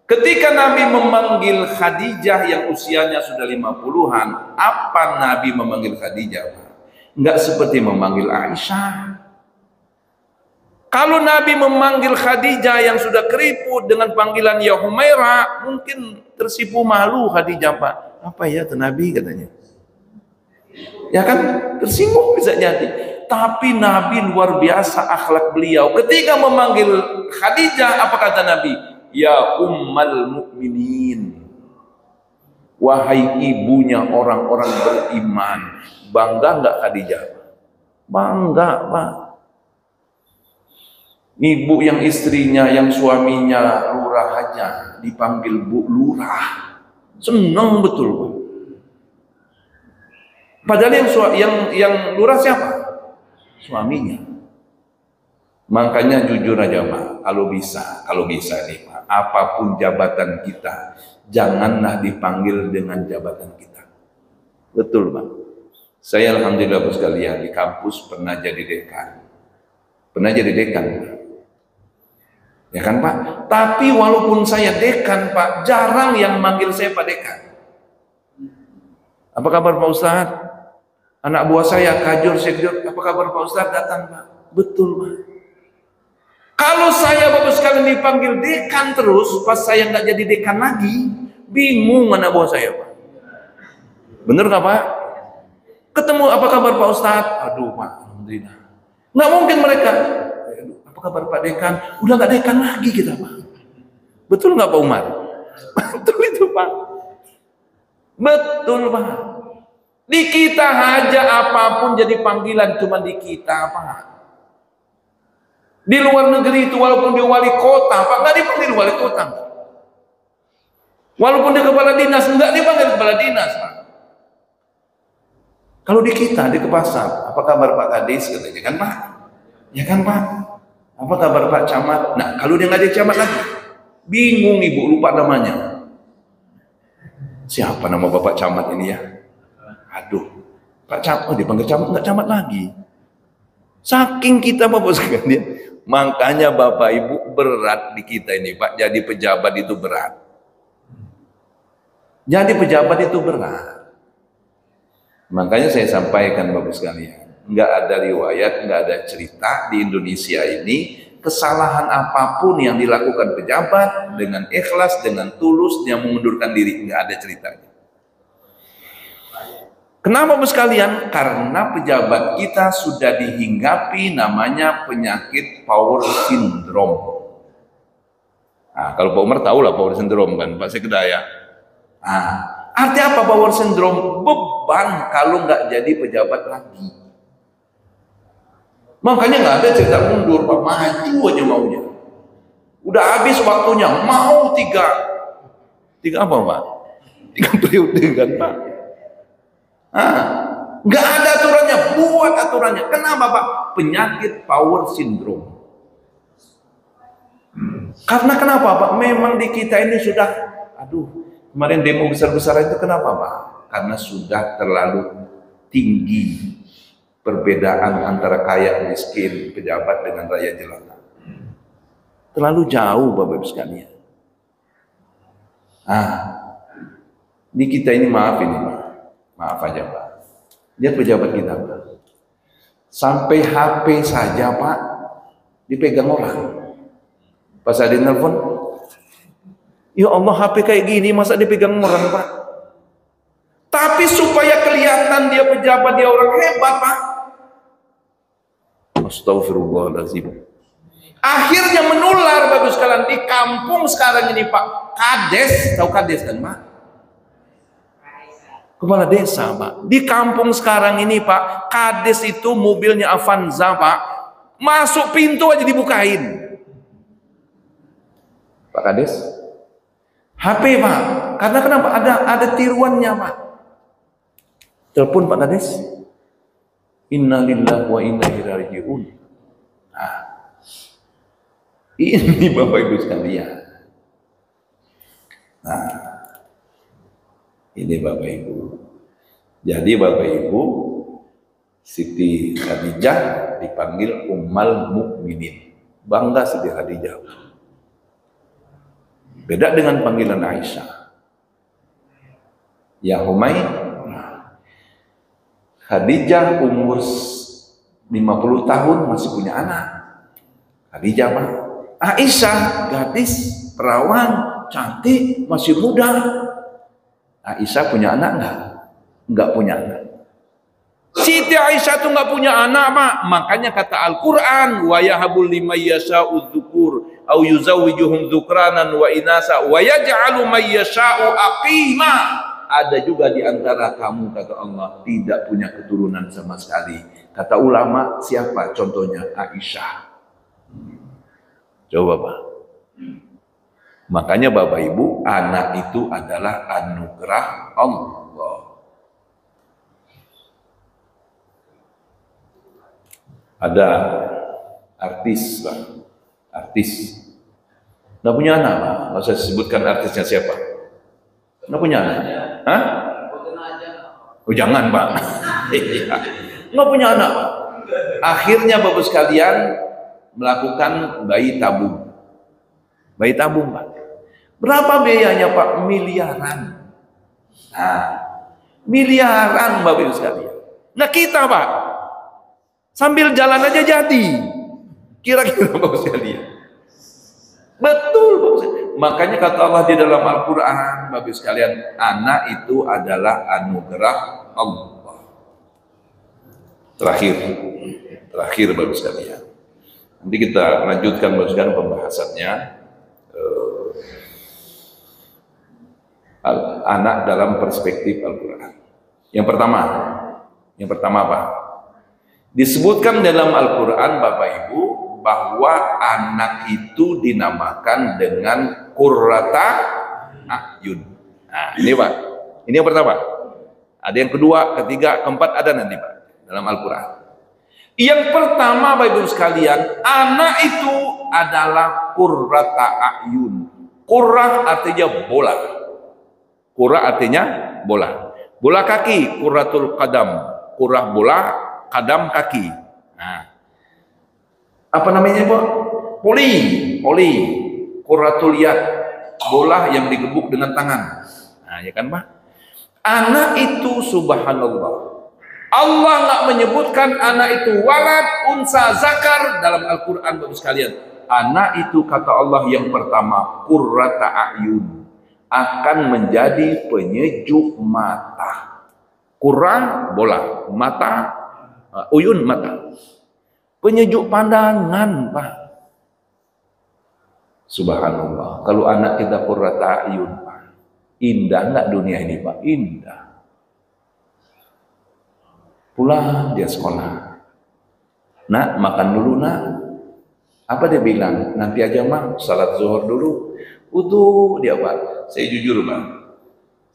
Ketika Nabi memanggil Khadijah yang usianya sudah 50-an, apa Nabi memanggil Khadijah Pak? Enggak seperti memanggil Aisyah. Kalau Nabi memanggil Khadijah yang sudah keriput dengan panggilan ya Humairah, mungkin tersipu malu Khadijah Pak. Apa ya itu Nabi katanya? Ya kan tersinggung bisa jadi. Tapi Nabi luar biasa akhlak beliau. Ketika memanggil Khadijah, apa kata Nabi? Ya ummal mukminin. Wahai ibunya orang-orang beriman. Bangga enggak Khadijah? Bangga Pak. Ibu yang istrinya, yang suaminya lurah aja dipanggil Bu Lurah, senang betul Pak. Padahal yang lurah siapa? Suaminya. Makanya jujur aja Pak, kalau bisa nih Pak, apapun jabatan kita, janganlah dipanggil dengan jabatan kita. Betul Pak. Saya alhamdulillah Bapak sekalian di kampus pernah jadi dekan. Pak. Ya kan Pak? Tapi walaupun saya dekan Pak, jarang yang manggil saya Pak Dekan. Apa kabar Pak Ustadz? Anak buah saya, Kajur, Sekjur, apa kabar Pak Ustadz? Datang Pak. Betul Pak. Kalau saya Bapak sekalian dipanggil dekan terus, pas saya nggak jadi dekan lagi, Bingung anak buah saya, Pak. Bener nggak, Pak? Ketemu, apa kabar Pak Ustadz? Aduh, Pak, alhamdulillah. Nggak mungkin mereka. Aduh, apa kabar Pak Dekan? Udah nggak dekan lagi kita, Pak. Betul nggak Pak Umar? Betul itu, Pak. Betul, Pak. Di kita aja apapun jadi panggilan, cuma di kita, Pak. Di luar negeri itu walaupun dia wali kota, Pak, nggak dipanggil wali kota. Walaupun dia kepala dinas, nggak dipanggil kepala dinas, Pak. Kalau di kita, di Kepasar, apa kabar Pak Kadis? Katanya kan, Pak. Ya kan, Pak. Apa kabar Pak Camat? Nah, kalau dia nggak ada camat lagi, bingung Ibu, lupa namanya. Siapa nama Bapak Camat ini ya? Aduh, Pak Camat, oh dipanggil Camat, nggak Camat lagi. Saking kita Bapak sekalian, makanya Bapak Ibu berat di kita ini, Pak. Jadi pejabat itu berat. Jadi pejabat itu berat. Makanya saya sampaikan Bapak sekalian, nggak ada riwayat, nggak ada cerita di Indonesia ini kesalahan apapun yang dilakukan pejabat dengan ikhlas, dengan tulus, dia mengundurkan diri, nggak ada ceritanya. Kenapa Bapak sekalian? Karena pejabat kita sudah dihinggapi namanya penyakit power syndrome. Nah, kalau Pak Umar tahu lah power syndrome kan, Pak Sekdaya. Nah, artinya apa power syndrome? Beban kalau nggak jadi pejabat lagi. Makanya nggak ada cerita mundur, Pak, maju aja maunya. Udah habis waktunya, mau tiga apa, Pak? 3 periode kan, Pak? Nggak ada aturannya, buat aturannya. Kenapa, Pak? Penyakit power syndrome. Karena kenapa, Pak? Memang di kita ini sudah, kemarin demo besar-besaran itu kenapa, Pak? Karena sudah terlalu tinggi perbedaan antara kaya miskin, pejabat dengan rakyat jelata. Terlalu jauh, Bapak Ibu sekalian. Di kita ini maaf ini, Pak. Maaf aja, Pak. Lihat pejabat kita, Pak. Sampai HP saja, Pak, dipegang orang. Pas ada nelfon, ya Allah, HP kayak gini masa dipegang orang, Pak? Tapi supaya kelihatan dia pejabat, dia orang hebat, Pak. Astagfirullahaladzim. Akhirnya menular, bagus sekalian, di kampung sekarang ini, Pak. Kades, tahu Kades kan, Pak? Kepala desa, Pak. Di kampung sekarang ini, Pak, Kades itu mobilnya Avanza, Pak. Masuk pintu aja dibukain. Pak Kades, HP, Pak. Karena kenapa? Ada tiruannya, Pak. Telepon Pak Kades. Innalillahi wa inna ilaihi raji'un. Ini Bapak Ibu sekalian. Ini Bapak Ibu. Jadi Bapak Ibu, Siti Khadijah dipanggil Ummul Mukminin. Bangga Siti Khadijah. Beda dengan panggilan Aisyah. Ya Humaid, Khadijah umur 50 tahun masih punya anak. Khadijah, Pak. Aisyah gadis, perawan, cantik, masih muda. Aisyah punya anak enggak? Enggak punya anak. Siti Aisyah tuh enggak punya anak, Pak. Makanya kata Al-Qur'an, wa yahabul liman yasha'u dzukur au yuzawwijuhum dzukranan wa inasa wa yaj'alu may yasha'u aqima. Ada juga di antara kamu, kata Allah, tidak punya keturunan sama sekali. Kata ulama, siapa contohnya? Aisyah. Coba, Pak. Makanya Bapak Ibu, anak itu adalah anugerah Allah. Ada artis, Pak. Artis. Nggak punya anak, Pak. Nggak usah sebutkan artisnya siapa. Nggak punya anak. Hah? Oh jangan, Pak. Nggak punya anak, Pak. Akhirnya Bapak sekalian melakukan bayi tabung. Bayi tabung, Pak. Berapa biayanya, Pak? Miliaran. Miliaran Bapak Ibu sekalian. Nah kita, Pak, sambil jalan aja jadi. Kira-kira Bapak sekalian. Betul, Bapak sekalian. makanya kata Allah di dalam Al-Quran, Bapak sekalian, anak itu adalah anugerah Allah. Terakhir Bapak sekalian. Nanti kita lanjutkan Bapak sekalian pembahasannya. Anak dalam perspektif Al-Quran. Yang pertama apa? Disebutkan dalam Al-Quran Bapak Ibu bahwa anak itu dinamakan dengan qurrata a'yun. Nah, ini Pak. Ini yang pertama. Ada yang kedua, ketiga, keempat, ada nanti Pak dalam Al-Quran. Yang pertama Bapak Ibu sekalian, anak itu adalah qurrata a'yun. Qurrah artinya bola. Qurrah artinya bola. Bola kaki, qurratul qadam. Qurrah bola, qadam kaki. Nah, apa namanya Pak? Poli. Qurratul yad. Bola yang digebuk dengan tangan. Nah, ya kan Pak? Anak itu subhanallah. Allah nggak menyebutkan anak itu walad, unsa, zakar dalam Al-Quran Bapak sekalian. Anak itu kata Allah yang pertama qurrata a'yun, akan menjadi penyejuk mata. Qurra bola, mata, uyun mata. Penyejuk pandangan Pak. Subhanallah. Kalau anak kita qurrata a'yun Pak, indah nggak dunia ini Pak? Indah. Pulang dia sekolah. Nak, makan dulu nak. Apa dia bilang? Nanti aja Mak, salat zuhur dulu. Wudu dia Pak. Saya jujur Pak.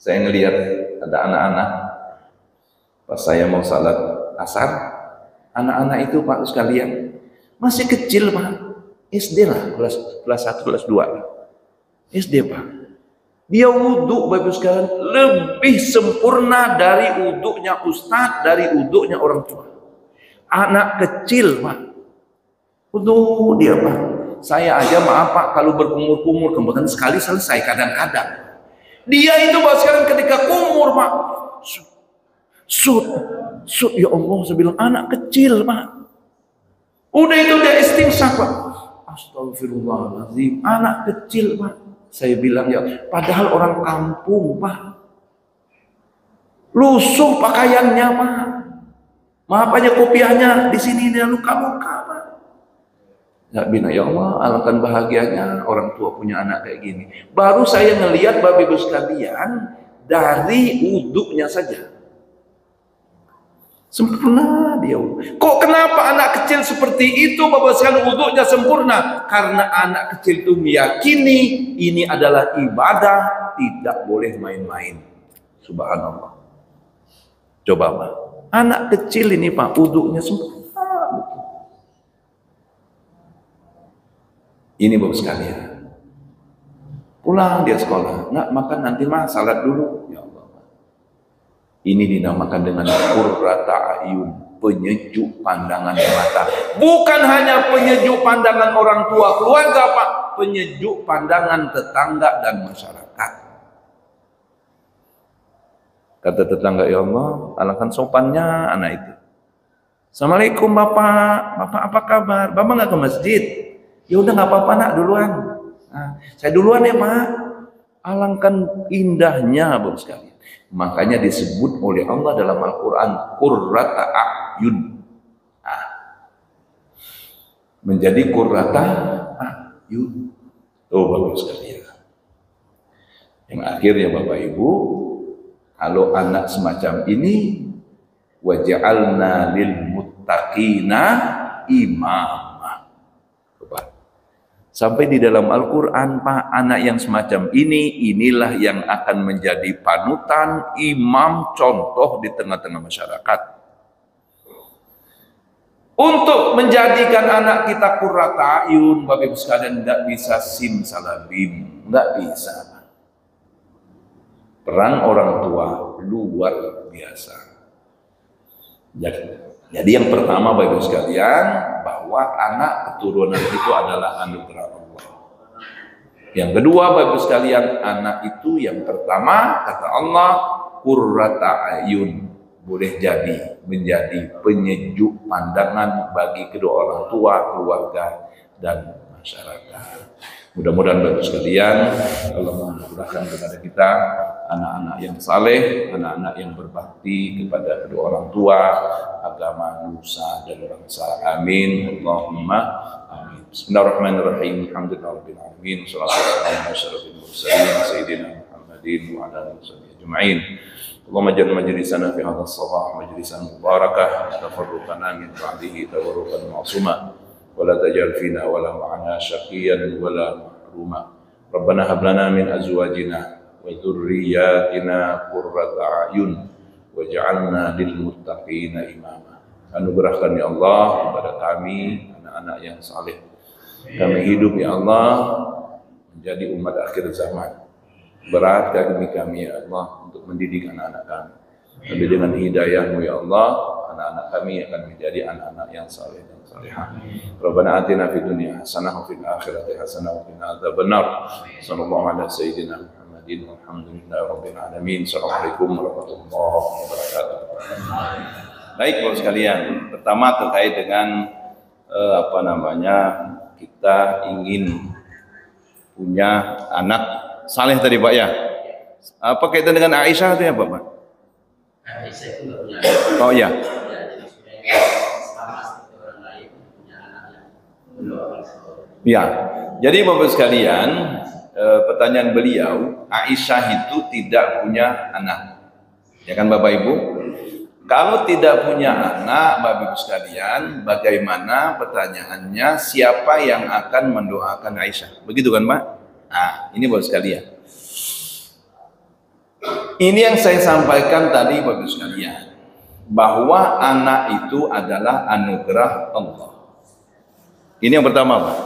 Saya ngelihat ada anak-anak. Pas saya mau salat asar, anak-anak itu Pak sekalian masih kecil Pak. SD lah, kelas 1, kelas 2. SD Pak. Dia wudhu Bapak sekalian lebih sempurna dari wudhunya ustadz, dari wudhunya orang tua. Anak kecil Pak. Wudhu dia Pak. Saya aja maaf Pak kalau berkumur-kumur kemudian sekali selesai kadang-kadang. Dia itu Bapak sekalian ketika kumur Pak. Sud ya Allah, saya bilang anak kecil Pak. Udah itu dia istighfar Pak. Astagfirullahaladzim, anak kecil Pak. Saya bilang ya, padahal orang kampung Pak. Lusuh pakaiannya Pak. Maaf aja kopiahnya di sini dia luka-luka Pak. Ya bina ya Allah, alangkah bahagianya orang tua punya anak kayak gini. Baru saya ngelihat Bapak Ibu sekalian dari wuduknya saja. Sempurna dia. Kok kenapa anak kecil seperti itu Bapak sekalian wudhunya sempurna? Karena anak kecil itu meyakini ini adalah ibadah, tidak boleh main-main. Subhanallah. Coba Pak, anak kecil ini Pak wudhunya sempurna. Ini Bapak sekalian. Pulang dia sekolah, nak makan nanti Mah salat dulu. Ya Allah. Ini dinamakan dengan qurrata a'yun, penyejuk pandangan mata. Bukan hanya penyejuk pandangan orang tua keluarga Pak, penyejuk pandangan tetangga dan masyarakat. Kata tetangga, ya Allah, alangkah sopannya anak itu. Assalamualaikum Bapak, Bapak apa kabar? Bapak nggak ke masjid? Ya udah nggak apa-apa nak duluan. Nah, saya duluan ya Pak. Alangkah indahnya Bapak sekalian. Makanya disebut oleh Allah dalam Al-Quran qurrata a'yun. Nah, menjadi qurrata a'yun. Tuh Bapak sekalian. Yang akhirnya Bapak Ibu, kalau anak semacam ini, waja'alna lil muttaqina imamah. Sampai di dalam Al-Quran Pak, anak yang semacam ini, inilah yang akan menjadi panutan, imam, contoh di tengah-tengah masyarakat. Untuk menjadikan anak kita qurrata a'yun, Bapak Ibu sekalian, tidak bisa simsalabim, nggak bisa. Peran orang tua luar biasa. Jadi yang pertama Bapak Ibu sekalian, bahwa anak keturunan itu adalah anugerah Allah. Yang kedua Bapak Ibu sekalian, anak itu yang pertama kata Allah qurrata a'yun, boleh jadi menjadi penyejuk pandangan bagi kedua orang tua, keluarga dan masyarakat. Mudah-mudahan Bapak sekalian Allah memudahkan kepada kita anak-anak yang saleh, anak-anak yang berbakti kepada kedua orang tua, agama, nusa dan bangsa. Amin. Allahumma amin. Bismillahirrahmanirrahim. Alhamdulillahirabbil alamin. Shallallahu alaihi wasallam sayyidina Muhammadin wa ala alihi wasallam ajma'in. Allahumma ja'al majlisana fi hadha as-sabah majlisan mubarakah tafarruqana min ba'dihi tawarruqan ma'suma wa la taj'al fina wa la ma'ana syaqiyan wa la mahruma. Rabbana hab lana min azwajina wa dzurriyyatina qurrata a'yun waj'alna lil muttaqina imama. Anugerahkan ya Allah kepada kami anak-anak yang saleh. Kami hidup ya Allah menjadi umat akhir zaman. Berat kami ya Allah untuk mendidik anak-anak kami. Tapi dengan hidayah-Mu ya Allah, anak-anak kami akan menjadi anak-anak yang saleh dan salihah. Rabbana atina fid dunya hasanah wa fil akhirati hasanah wa qina adzabannar. Sallallahu ala sayyidina Muhammadin walhamdulillahi rabbil alamin. Assalamualaikum warahmatullahi wabarakatuh. Baik Bapak sekalian, pertama terkait dengan kita ingin punya anak saleh tadi Pak ya. Apa kaitan dengan Aisyah itu ya Pak? Aisyah itu nggak punya. Oh ya. Ya. Jadi Bapak sekalian, pertanyaan beliau, Aisyah itu tidak punya anak. Ya kan Bapak Ibu? Kalau tidak punya anak, Bapak Ibu sekalian, bagaimana pertanyaannya siapa yang akan mendoakan Aisyah? Begitu kan Pak? Nah, ini Bapak sekalian. Ini yang saya sampaikan tadi Bapak sekalian, bahwa anak itu adalah anugerah Allah. Ini yang pertama Pak.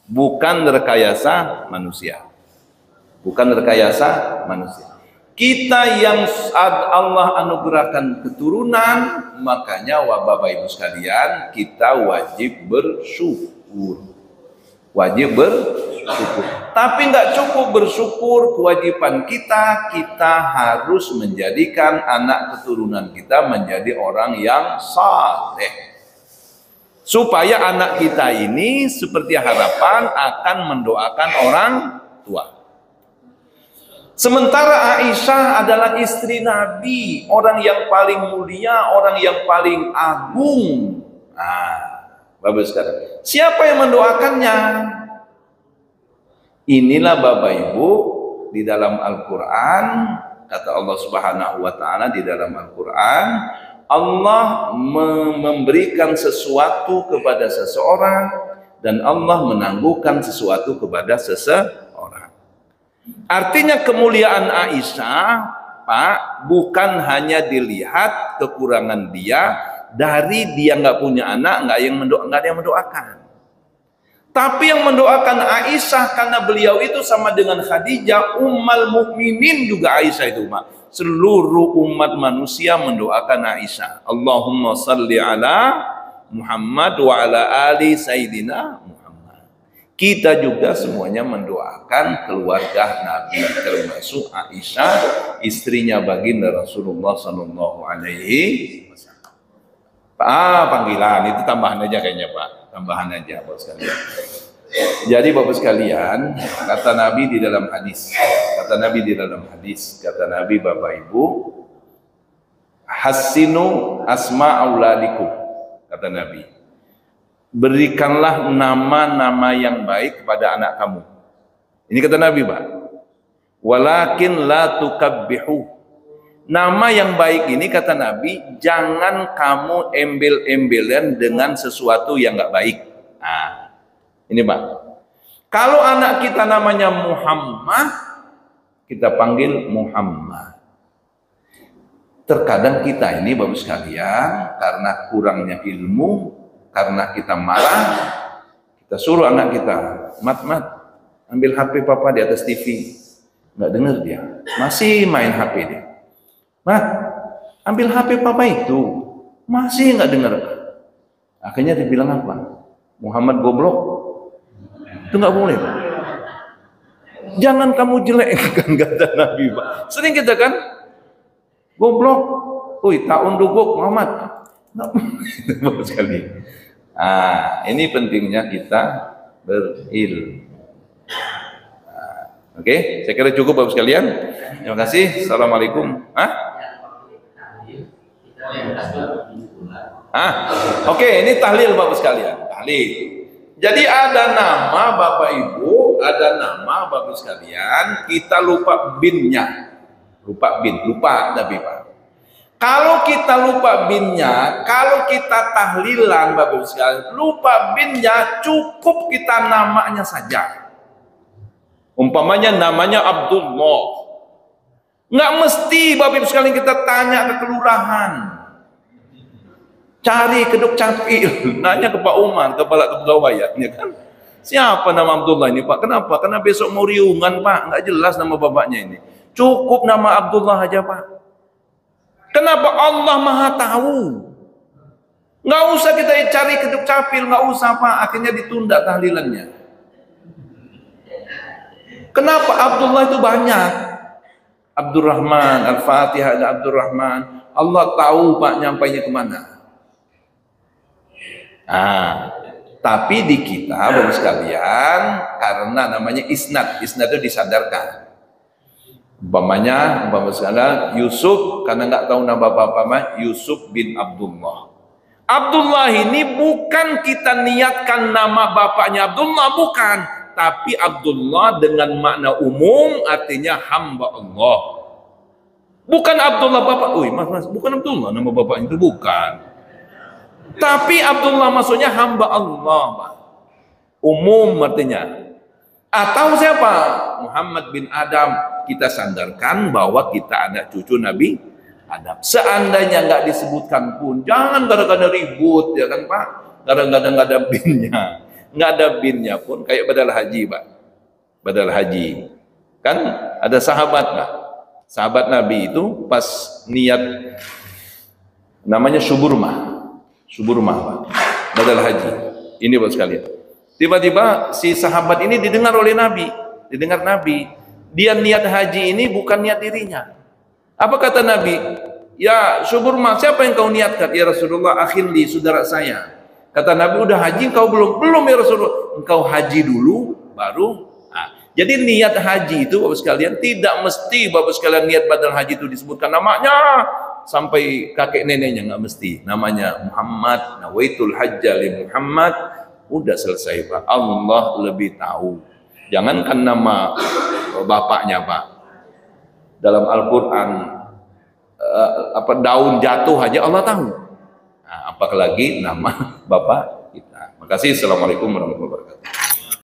Bukan rekayasa manusia. Bukan rekayasa manusia. Kita yang Allah anugerahkan keturunan, makanya Bapak Ibu sekalian, kita wajib bersyukur. Wajib bersyukur. Tapi nggak cukup bersyukur, kewajiban kita harus menjadikan anak keturunan kita menjadi orang yang saleh. Supaya anak kita ini seperti harapan akan mendoakan orang tua. Sementara Aisyah adalah istri Nabi, orang yang paling mulia, orang yang paling agung. Bapak sekarang, siapa yang mendoakannya? Inilah Bapak Ibu di dalam Al-Quran, kata Allah Subhanahu wa Ta'ala di dalam Al-Quran, Allah memberikan sesuatu kepada seseorang dan Allah menangguhkan sesuatu kepada seseorang. Artinya kemuliaan Aisyah, Pak, bukan hanya dilihat kekurangan dia dari dia nggak punya anak, nggak ada yang mendoakan. Tapi yang mendoakan Aisyah karena beliau itu sama dengan Khadijah, ummul mukminin juga Aisyah itu, Pak. Seluruh umat manusia mendoakan Aisyah. Allahumma salli ala Muhammad wa ala ali Sayyidina Muhammad. Kita juga semuanya mendoakan keluarga Nabi, termasuk Aisyah, istrinya baginda Rasulullah Sallallahu Alaihi Wasallam. Panggilan itu tambahan aja kayaknya Pak, tambahan aja Bapak sekalian. Jadi Bapak sekalian, kata Nabi di dalam hadis, kata Nabi Bapak Ibu, hassinu asma auladikum, kata Nabi. Berikanlah nama-nama yang baik kepada anak kamu. Ini kata Nabi, Pak. Walakin la tukabbihu. Nama yang baik ini kata Nabi, jangan kamu embel-embelan dengan sesuatu yang enggak baik. Nah, ini Pak. Kalau anak kita namanya Muhammad, kita panggil Muhammad. Terkadang kita ini Bapak sekalian, karena kurangnya ilmu, karena kita marah, kita suruh anak kita, mat, ambil HP papa di atas TV. Nggak dengar dia, masih main HP dia. Mat, ambil HP papa itu, masih nggak dengar. Akhirnya dibilang apa? Muhammad goblok. Itu nggak boleh, Pak. Jangan kamu jelekkan, kata Nabi, Pak. Sering kita kan, goblok, taun duguk Muhammad. Nggak boleh sekali. Ini pentingnya kita berilmu. Oke, saya kira cukup Bapak sekalian. Terima kasih. Assalamualaikum. Oke, ini tahlil Bapak sekalian. Tahlil. Jadi ada nama Bapak Ibu, ada nama Bapak sekalian, kita lupa binnya. Lupa bin, lupa tapi Pak. Kalau kita lupa binnya, kalau kita tahlilan Bapak Ibu sekalian, lupa binnya, cukup kita namanya saja. Umpamanya namanya Abdullah. Nggak mesti Bapak Ibu sekalian kita tanya ke kelurahan. Cari ke Dukcapil, nanya ke Pak Umar, kepala kepegawaiannya kan. Siapa nama Abdullah ini Pak? Kenapa? Karena besok mau riungan Pak, nggak jelas nama bapaknya ini. Cukup nama Abdullah aja Pak. Kenapa? Allah Maha tahu. Nggak usah kita cari ke Dukcapil, nggak usah Pak. Akhirnya ditunda tahlilannya. Kenapa Abdullah itu banyak? Abdurrahman, Al-Fatihah ada Abdurrahman. Allah tahu Pak nyampainya kemana. Tapi di kita Bapak sekalian, karena namanya isnad itu disadarkan. Umpamanya Bapak sekalian Yusuf, karena nggak tahu nama bapak Yusuf bin Abdullah. Abdullah ini bukan kita niatkan nama bapaknya Abdullah, bukan. Tapi Abdullah dengan makna umum artinya hamba Allah. Bukan Abdullah bapak. Mas, bukan Abdullah nama bapak itu, bukan. Tapi Abdullah maksudnya hamba Allah, Pak. Umum artinya. Atau siapa? Muhammad bin Adam. Kita sandarkan bahwa kita anak cucu Nabi Adam. Seandainya nggak disebutkan pun, jangan kadang-kadang ribut, ya kan Pak? Kadang-kadang nggak ada binnya. Nggak ada binnya pun, kayak badal haji Pak. Badal haji. Kan ada sahabat Pak. Sahabat Nabi itu pas niat, namanya Suburmah Pak. Badal haji. Ini Bapak sekalian. Tiba-tiba si sahabat ini didengar oleh Nabi. Didengar Nabi. Dia niat haji ini bukan niat dirinya. Apa kata Nabi? Ya Suburmah, siapa yang kau niatkan? Ya Rasulullah, akhirli, saudara saya. Kata Nabi, udah haji kau belum? Belum ya Rasulullah. Engkau haji dulu, baru. Jadi niat haji itu Bapak sekalian, tidak mesti Bapak sekalian niat badal haji itu disebutkan namanya sampai kakek neneknya, nggak mesti. Namanya Muhammad, nawaitul hajja li Muhammad. Udah selesai Pak. Allah lebih tahu. Jangankan nama bapaknya Pak. Dalam Al-Quran daun jatuh aja Allah tahu. Apalagi nama bapak kita. Makasih. Assalamualaikum warahmatullahi wabarakatuh.